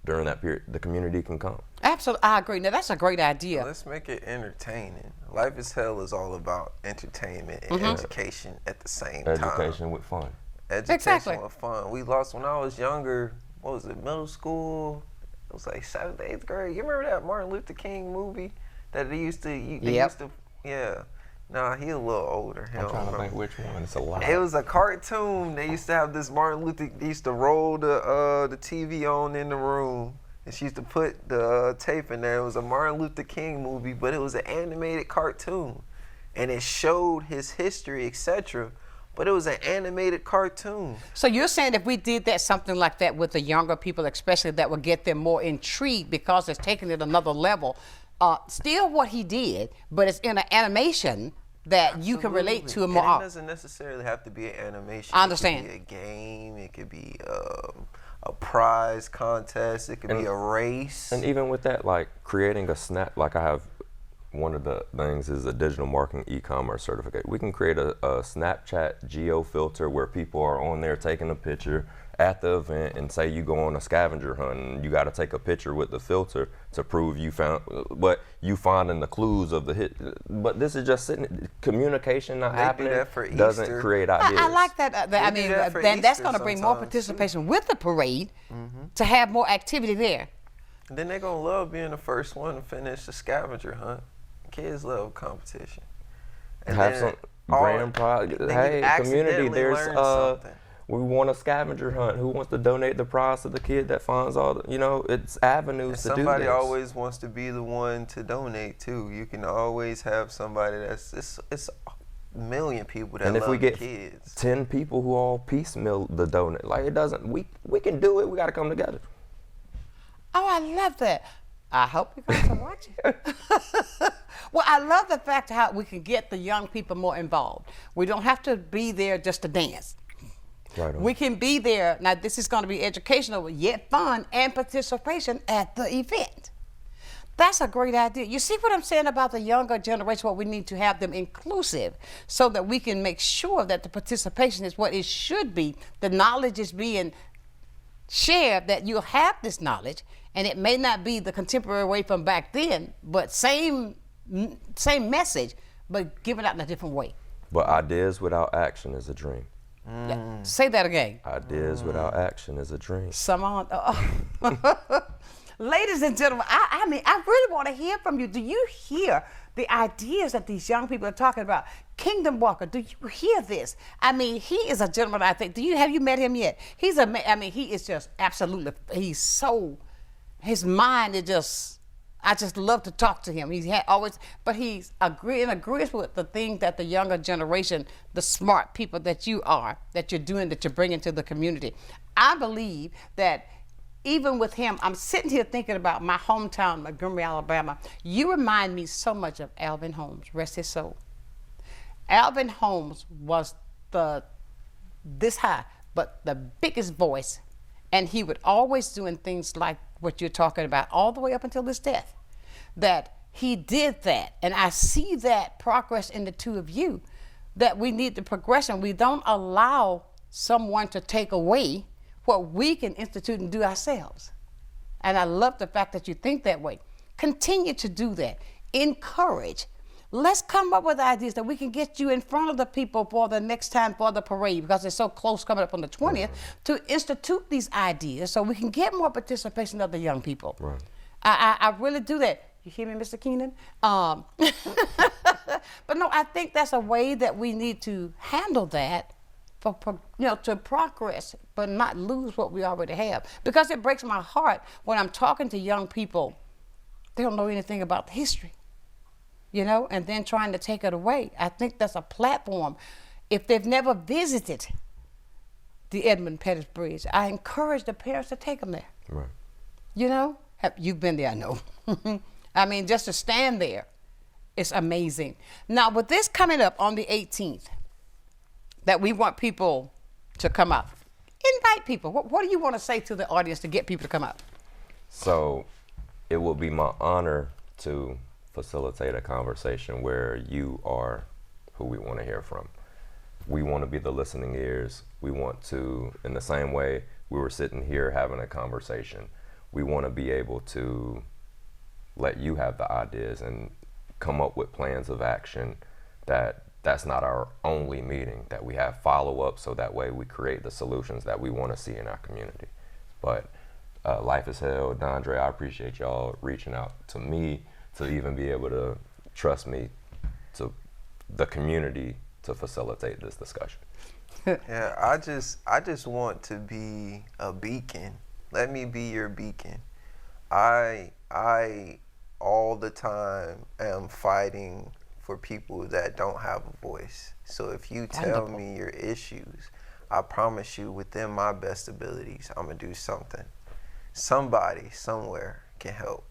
during that period, the community can come. Absolutely, I agree. Now that's a great idea. Let's make it entertaining. Life is Hell is all about entertainment and education at the same time. Education with fun. Education with fun. We lost when I was younger. What was it? Middle school. It was like 7th, 8th grade. You remember that Martin Luther King movie that they used to? Yeah. Nah, he a little older. I'm trying to think which one. It's a lot. It was a cartoon. They used to have this Martin Luther. They used to roll the TV on in the room, and she used to put the tape in there. It was a Martin Luther King movie, but it was an animated cartoon, and it showed his history, etc. But it was an animated cartoon. So you're saying if we did something like that with the younger people, especially, that would get them more intrigued because it's taking it another level. Still what he did, but it's in an animation that you can relate to more. And it doesn't necessarily have to be an animation. I understand. It could be a game. It could be a prize contest. It could be a race. And even with that, like creating a snap, like I have. One of the things is a digital marketing e-commerce certificate. We can create a Snapchat geo filter where people are on there taking a picture at the event, and say you go on a scavenger hunt and you got to take a picture with the filter to prove you found, but you finding the clues of the hit. But this is just sitting, communication not happening doesn't create ideas. I like that. Then that's going to bring more participation with the parade to have more activity there. And then they're going to love being the first one to finish the scavenger hunt. Kids love competition. And have some grand prize. Hey, community, there's We want a scavenger hunt. Who wants to donate the prize to the kid that finds all the, it's avenues to do this. Somebody always wants to be the one to donate too. You can always have somebody it's a million people that love kids. And if we get 10 people who all piecemeal the donate, like it doesn't, we can do it. We got to come together. Oh, I love that. I hope you guys are watching. Well, I love the fact how we can get the young people more involved. We don't have to be there just to dance. Right on. We can be there. Now, this is going to be educational, yet fun, and participation at the event. That's a great idea. You see what I'm saying about the younger generation, what we need to have them inclusive so that we can make sure that the participation is what it should be. The knowledge is being shared, that you'll have this knowledge, and it may not be the contemporary way from back then, but same message, but given out in a different way. But ideas without action is a dream. Yeah. Say that again. Ideas without action is a dream. Ladies and gentlemen, I really want to hear from you. Do you hear the ideas that these young people are talking about? Kingdom Walker, do you hear this? I mean, he is a gentleman, I think. Have you met him yet? He is just absolutely, his mind is just, I just love to talk to him. He's in agreement with the thing that the younger generation, the smart people that you're doing, that you're bringing to the community. I believe that even with him, I'm sitting here thinking about my hometown, Montgomery, Alabama. You remind me so much of Alvin Holmes, rest his soul. Alvin Holmes was this high, but the biggest voice, and he would always doing things like what you're talking about all the way up until his death, that he did that. And I see that progress in the two of you, that we need the progression. We don't allow someone to take away what we can institute and do ourselves. And I love the fact that you think that way. Continue to do that. Encourage. Let's come up with ideas that we can get you in front of the people for the next time for the parade, because it's so close coming up on the 20th, to institute these ideas so we can get more participation of the young people. Right. I really do that. You hear me, Mr. Keenan? But no, I think that's a way that we need to handle that to progress, but not lose what we already have. Because it breaks my heart when I'm talking to young people, they don't know anything about the history, and then trying to take it away. I think that's a platform. If they've never visited the Edmund Pettus Bridge, I encourage the parents to take them there. Right. You've been there, I know. I mean, just to stand there, it's amazing. Now, with this coming up on the 18th, that we want people to come out. Invite people. What do you want to say to the audience to get people to come out? So it will be my honor to facilitate a conversation where you are who we want to hear from. We want to be the listening ears. We want to, in the same way we were sitting here having a conversation, we want to be able to let you have the ideas and come up with plans of action. That's not our only meeting, that we have follow-up, so that way we create the solutions that we want to see in our community. But life is hell. Dondre, I appreciate y'all reaching out to me to even be able to trust me to the community to facilitate this discussion. Yeah, I just want to be a beacon. Let me be your beacon. I all the time am fighting for people that don't have a voice. So if you tell me your issues, I promise you within my best abilities, I'm gonna do something. Somebody, somewhere can help.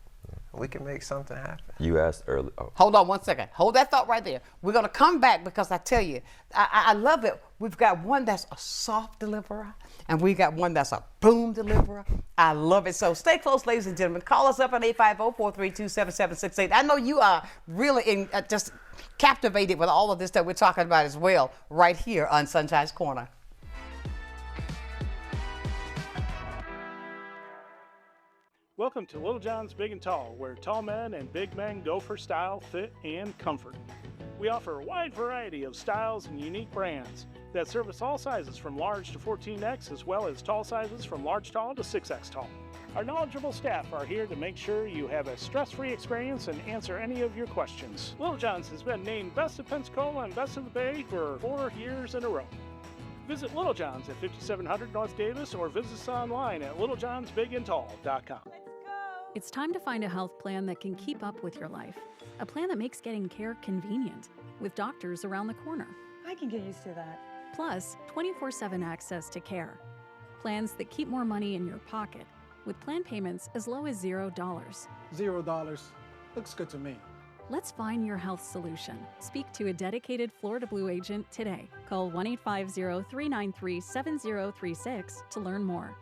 We can make something happen. You asked earlier. Oh. Hold on 1 second. Hold that thought right there. We're gonna come back because I tell you, I love it. We've got one that's a soft deliverer, and we got one that's a boom deliverer. I love it. So stay close, ladies and gentlemen. Call us up at 850-432-7768. I know you are really just captivated with all of this that we're talking about as well, right here on Sunshine's Corner. Welcome to Little John's Big and Tall, where tall men and big men go for style, fit, and comfort. We offer a wide variety of styles and unique brands that service all sizes from large to 14X, as well as tall sizes from large tall to 6X tall. Our knowledgeable staff are here to make sure you have a stress-free experience and answer any of your questions. Little John's has been named Best of Pensacola and Best of the Bay for 4 years in a row. Visit Little John's at 5700 North Davis or visit us online at littlejohnsbigandtall.com. It's time to find a health plan that can keep up with your life. A plan that makes getting care convenient, with doctors around the corner. I can get used to that. Plus, 24/7 access to care. Plans that keep more money in your pocket, with plan payments as low as $0. $0. Looks good to me. Let's find your health solution. Speak to a dedicated Florida Blue agent today. Call 1-850-393-7036 to learn more.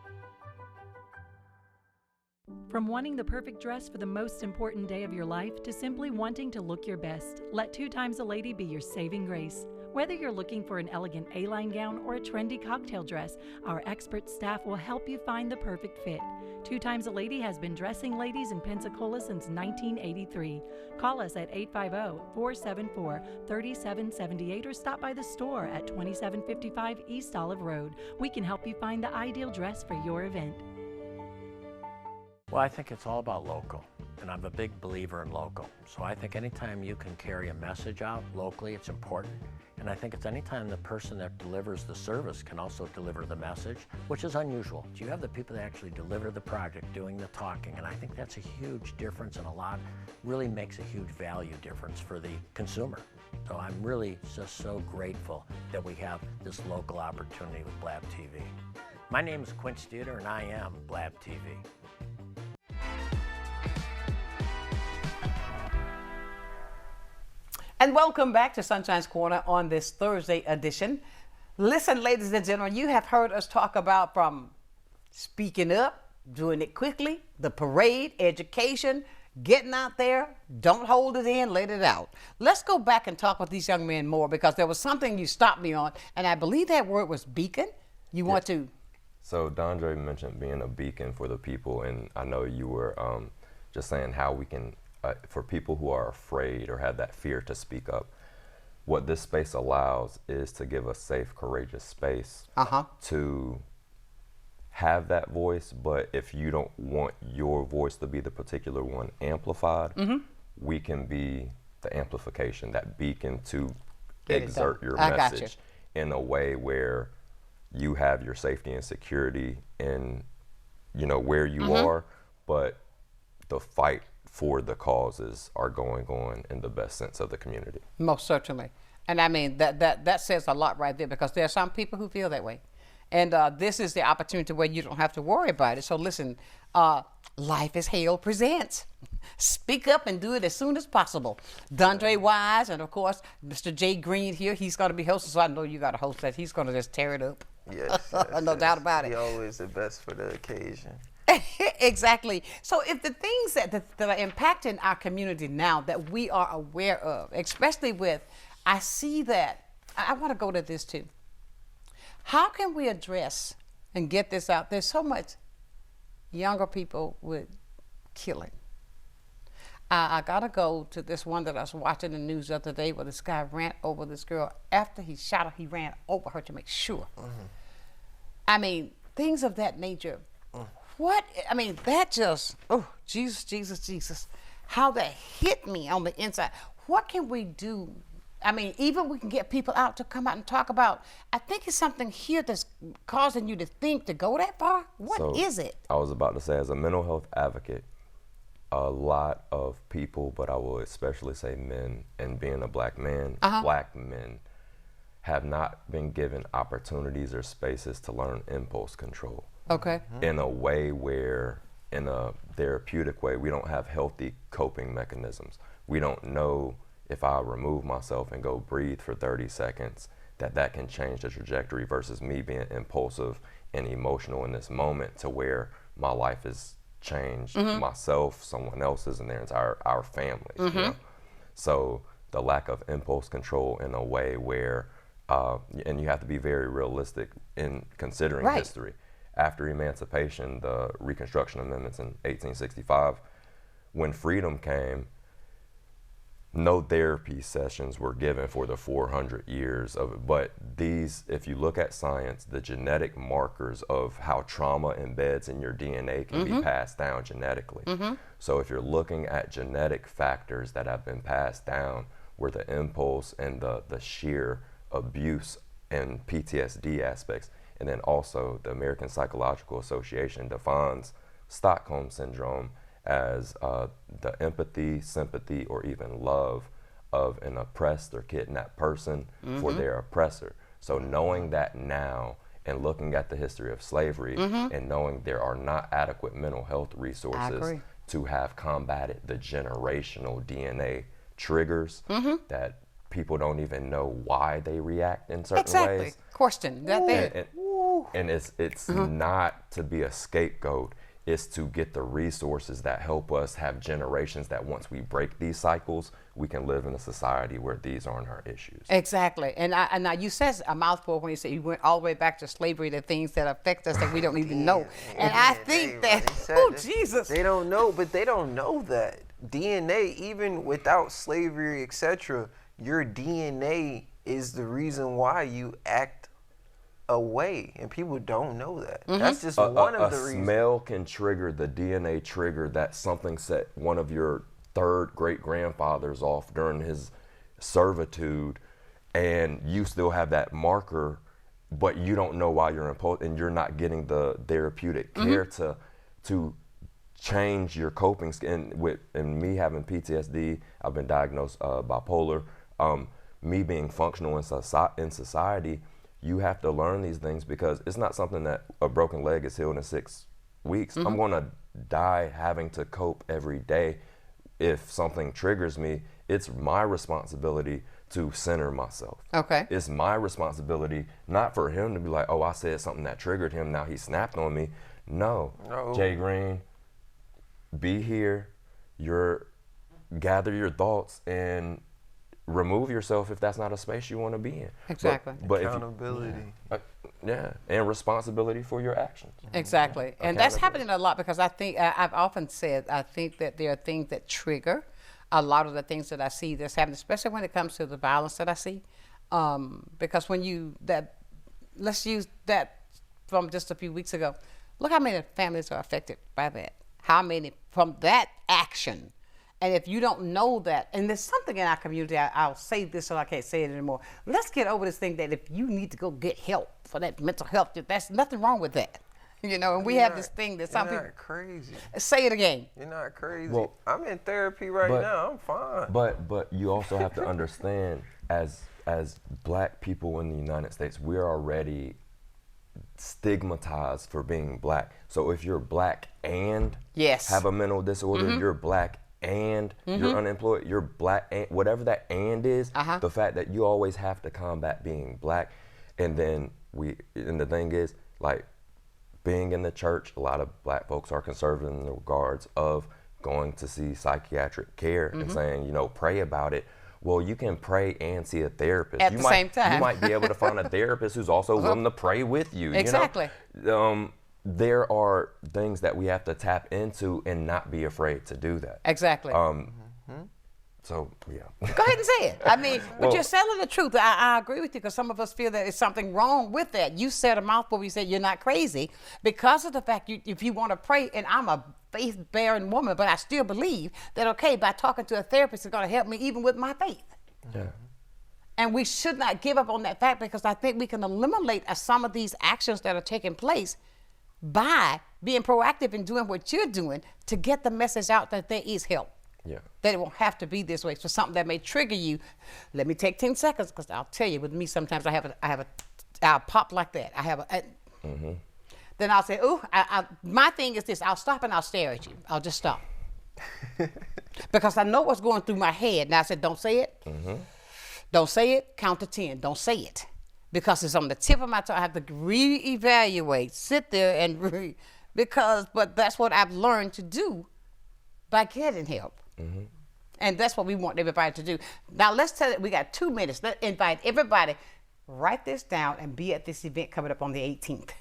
From wanting the perfect dress for the most important day of your life to simply wanting to look your best, let 2 Times a Lady be your saving grace. Whether you're looking for an elegant A-line gown or a trendy cocktail dress, our expert staff will help you find the perfect fit. 2 Times a Lady has been dressing ladies in Pensacola since 1983. Call us at 850-474-3778 or stop by the store at 2755 East Olive Road. We can help you find the ideal dress for your event. Well, I think it's all about local, and I'm a big believer in local. So I think anytime you can carry a message out locally, it's important. And I think it's anytime the person that delivers the service can also deliver the message, which is unusual. You have the people that actually deliver the project doing the talking, and I think that's a huge difference, and really makes a huge value difference for the consumer. So I'm really just so grateful that we have this local opportunity with Blab TV. My name is Quint Studer, and I am Blab TV. And welcome back to Sunshine's Corner on this Thursday edition. Listen, ladies and gentlemen, you have heard us talk about from speaking up, doing it quickly, the parade, education, getting out there, don't hold it in, let it out. Let's go back and talk with these young men more, because there was something you stopped me on, and I believe that word was beacon. You want to? So Dondre mentioned being a beacon for the people, and I know you were just saying how we can, for people who are afraid or have that fear to speak up, what this space allows is to give a safe, courageous space to have that voice. But if you don't want your voice to be the particular one amplified, we can be the amplification, that beacon to exert your message in a way where you have your safety and security in, where you are, but the fight for the causes are going on in the best sense of the community. Most certainly. And I mean, that says a lot right there, because there are some people who feel that way. And this is the opportunity where you don't have to worry about it. So listen, Life is Hell presents. Speak up and do it as soon as possible. Dondre Wise, and of course, Mr. Jay Green here, he's going to be hosting, so I know you got to host that. He's going to just tear it up. Yes, no doubt about it. He's always the best for the occasion. Exactly. So if the things that are impacting our community now that we are aware of, especially with, I see that, I want to go to this too. How can we address and get this out? There's so much younger people with killing. I got to go to this one that I was watching the news the other day where this guy ran over this girl. After he shot her, he ran over her to make sure. I mean, things of that nature. That just, Jesus, how that hit me on the inside. What can we do? I mean, even we can get people out to come out and talk about, I think it's something here that's causing you to think to go that far. What is it? I was about to say, as a mental health advocate, a lot of people, but I will especially say men, and being a black man, black men have not been given opportunities or spaces to learn impulse control. In a way where, in a therapeutic way, we don't have healthy coping mechanisms. We don't know if I remove myself and go breathe for 30 seconds, that can change the trajectory, versus me being impulsive and emotional in this moment to where my life is changed, myself, someone else's, and their entire, our families. You know? So the lack of impulse control in a way where, and you have to be very realistic in considering history. After emancipation, the Reconstruction Amendments in 1865, when freedom came, no therapy sessions were given for the 400 years of it. But these, if you look at science, the genetic markers of how trauma embeds in your DNA can be passed down genetically. So if you're looking at genetic factors that have been passed down, where the impulse and the sheer abuse and PTSD aspects. And then also the American Psychological Association defines Stockholm Syndrome as the empathy, sympathy, or even love of an oppressed or kidnapped person for their oppressor. So knowing that now and looking at the history of slavery and knowing there are not adequate mental health resources to have combated the generational DNA triggers that people don't even know why they react in certain ways. Question that there. And it's not to be a scapegoat. It's to get the resources that help us have generations that once we break these cycles, we can live in a society where these aren't our issues. Exactly. And now you said a mouthful when you said you went all the way back to slavery, the things that affect us that we don't even know. And I think Jesus. They don't know, but they don't know that. DNA, even without slavery, etc., your DNA is the reason why you act away, and people don't know that. That's just one of the reasons. A smell can trigger the DNA trigger that something set one of your third great-grandfathers off during his servitude, and you still have that marker, but you don't know why you're imposed, and you're not getting the therapeutic care to change your coping. And me having PTSD, I've been diagnosed bipolar. Me being functional in society, you have to learn these things because it's not something that a broken leg is healed in 6 weeks. I'm going to die having to cope every day. If something triggers me, it's my responsibility to center myself. Okay. It's my responsibility, not for him to be like, oh, I said something that triggered him, now he snapped on me. No. Jay Green, be here, gather your thoughts and remove yourself if that's not a space you want to be in. Exactly. But accountability. And responsibility for your actions. Exactly. And that's happening a lot because I think, I've often said, I think that there are things that trigger a lot of the things that I see that's happening, especially when it comes to the violence that I see. Because when let's use that from just a few weeks ago. Look how many families are affected by that. How many from that action. And if you don't know that, and there's something in our community, I'll say this so I can't say it anymore. Let's get over this thing that if you need to go get help for that mental health, that's nothing wrong with that. And we have this thing that some people. You're not crazy. Say it again. You're not crazy. Well, I'm in therapy right now. I'm fine. But you also have to understand, as Black people in the United States, we're already stigmatized for being Black. So if you're Black and have a mental disorder, you're Black and you're unemployed, you're Black, and whatever that and is, the fact that you always have to combat being Black. And then the thing is, like, being in the church, a lot of Black folks are conservative in the regards of going to see psychiatric care and saying, pray about it. Well, you can pray and see a therapist at the same time. You might be able to find a therapist who's also willing to pray with you. Exactly. There are things that we have to tap into and not be afraid to do that. Exactly. So, yeah. Go ahead and say it. I mean, but you're telling the truth. I agree with you because some of us feel that there's something wrong with that. You said a mouthful, you said you're not crazy because of the fact if you want to pray, and I'm a faith-bearing woman, but I still believe that, by talking to a therapist is going to help me even with my faith. Yeah. And we should not give up on that fact because I think we can eliminate some of these actions that are taking place by being proactive and doing what you're doing to get the message out that there is help. Yeah. That it won't have to be this way. For something that may trigger you, let me take 10 seconds because I'll tell you, with me sometimes I'll pop like that. Then I'll say, my thing is this, I'll stop and I'll stare at you. I'll just stop. Because I know what's going through my head. Now I said, don't say it. Don't say it, count to 10, don't say it. Because it's on the tip of my tongue. I have to reevaluate, sit there and but that's what I've learned to do by getting help. And that's what we want everybody to do. Now let's tell it, we got 2 minutes. Let's invite everybody, write this down and be at this event coming up on the 18th.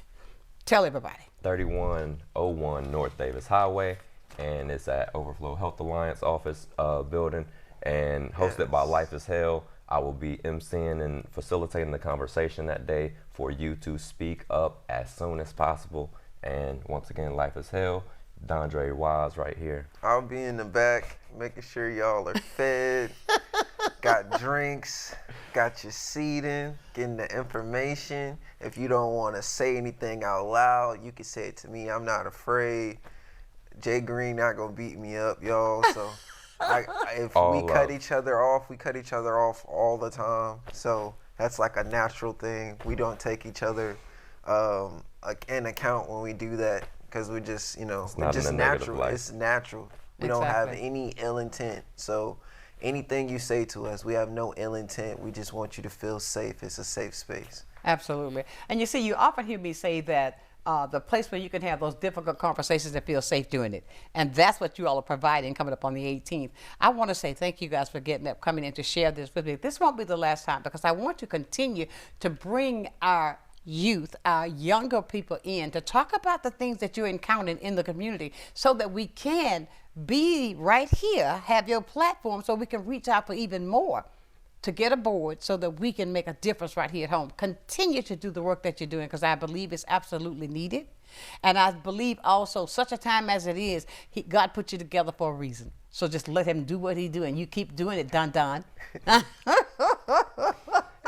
Tell everybody. 3101 North Davis Highway, and it's at Overflow Health Alliance office building, and hosted by Life is Hell. I will be emceeing and facilitating the conversation that day for you to speak up as soon as possible. And once again, Life is Hell. Dondre Wise right here. I'll be in the back making sure y'all are fed. got drinks, got your seating, getting the information. If you don't want to say anything out loud, you can say it to me. I'm not afraid. Jay Green not gonna beat me up, y'all. So if we cut each other off, we cut each other off all the time. So that's like a natural thing. We don't take each other in account when we do that, because we just, it's just natural. It's natural. We don't have any ill intent. So anything you say to us, we have no ill intent. We just want you to feel safe. It's a safe space. Absolutely. And you see, you often hear me say that the place where you can have those difficult conversations and feel safe doing it. And that's what you all are providing coming up on the 18th. I want to say thank you guys for getting up, coming in to share this with me. This won't be the last time, because I want to continue to bring our youth, our younger people in to talk about the things that you're encountering in the community, so that we can be right here, have your platform, so we can reach out for even more to get aboard, so that we can make a difference right here at home. Continue to do the work that you're doing, because I believe it's absolutely needed. And I believe also, such a time as it is, God put you together for a reason. So just let him do what he do, and you keep doing it, Don.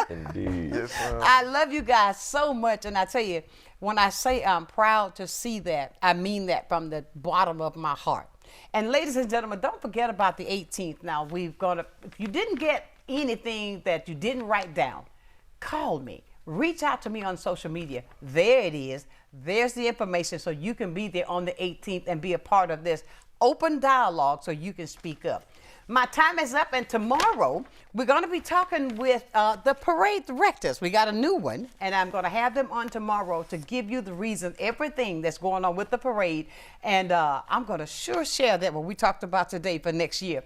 Indeed. Yes, I love you guys so much, and I tell you, when I say I'm proud to see that, I mean that from the bottom of my heart. And ladies and gentlemen, don't forget about the 18th. Now, if you didn't get anything that you didn't write down, call me. Reach out to me on social media. There it is. There's the information, so you can be there on the 18th and be a part of this open dialogue, so you can speak up. My time is up, and tomorrow we're going to be talking with the parade directors. We got a new one, and I'm going to have them on tomorrow to give you the reason, everything that's going on with the parade. And I'm going to share that what we talked about today for next year.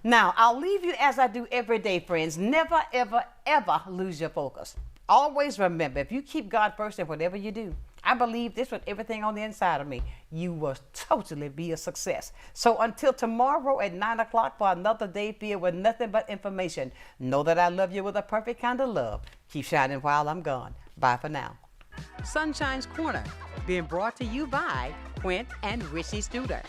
Now, I'll leave you as I do every day, friends. Never, ever, ever lose your focus. Always remember, if you keep God first in whatever you do, I believe this with everything on the inside of me, you will totally be a success. So until tomorrow at 9 o'clock for another day filled with nothing but information, know that I love you with a perfect kind of love. Keep shining while I'm gone. Bye for now. Sunshine's Corner, being brought to you by Quint and Richie Studer.